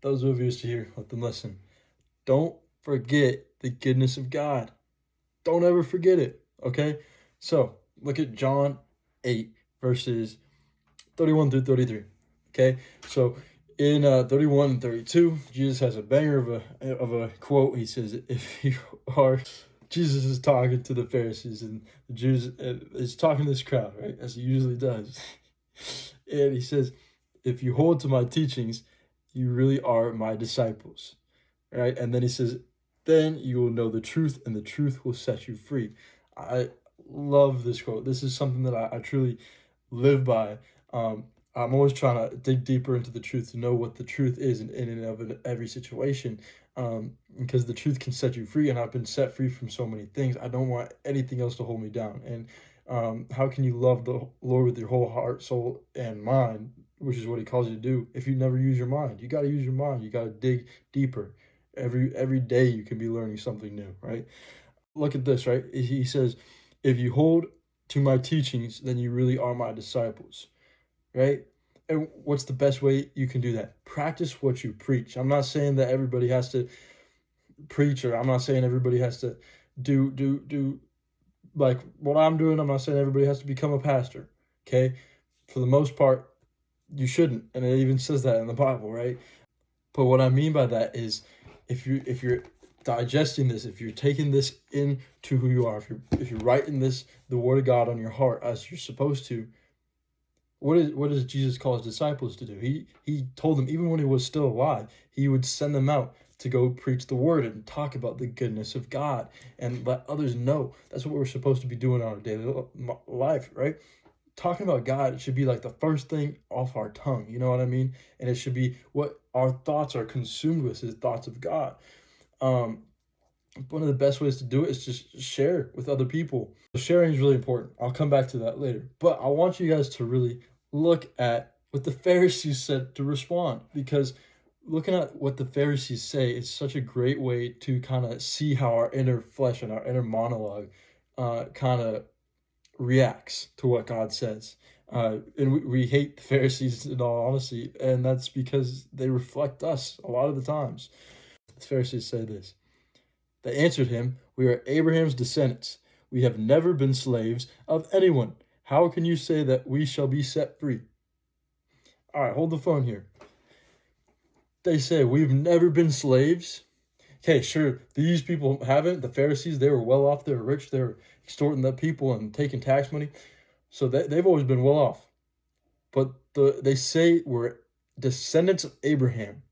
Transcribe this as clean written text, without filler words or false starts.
those who have ears to hear, let them listen. Don't forget the goodness of God. Don't ever forget it, okay? So look at John 8, verses 31 through 33, okay? So in 31 and 32, Jesus has a banger of a quote. He says, if you are, Jesus is talking to the Pharisees, and the Jews is talking to this crowd, right, as he usually does. And he says, if you hold to my teachings, you really are my disciples, right? And then he says, then you will know the truth, and the truth will set you free. I love this quote. This is something that I truly live by. I'm always trying to dig deeper into the truth to know what the truth is in and of every situation, because the truth can set you free, and I've been set free from so many things. I don't want anything else to hold me down. And how can you love the Lord with your whole heart, soul, and mind, which is what he calls you to do, if you never use your mind? You got to use your mind. You got to dig deeper. Every day you can be learning something new, right? Look at this, right? He says, if you hold to my teachings, then you really are my disciples, right? And what's the best way you can do that? Practice what you preach. I'm not saying that everybody has to preach, or I'm not saying everybody has to do like what I'm doing. I'm not saying everybody has to become a pastor, okay? For the most part, you shouldn't, and it even says that in the Bible, right? But what I mean by that is, if you're digesting this, if you're taking this into who you are, if you're writing the word of God on your heart as you're supposed to, what does Jesus call his disciples to do? He told them, even when he was still alive, he would send them out to go preach the word and talk about the goodness of God and let others know. That's what we're supposed to be doing in our daily life, right? Talking about God, it should be like the first thing off our tongue, you know what I mean? And it should be what our thoughts are consumed with, is thoughts of God. One of the best ways to do it is just share with other people. Sharing is really important. I'll come back to that later. But I want you guys to really look at what the Pharisees said to respond, because looking at what the Pharisees say is such a great way to kind of see how our inner flesh and our inner monologue kind of reacts to what God says. And we hate the Pharisees, in all honesty, and that's because they reflect us a lot of the times. The Pharisees say this. They answered him, we are Abraham's descendants. We have never been slaves of anyone. How can you say that we shall be set free? All right, hold the phone here. They say, we've never been slaves. Okay, sure, these people haven't. The Pharisees, they were well off. They were rich. They were extorting the people and taking tax money. So they've always been well off. But they say we're descendants of Abraham.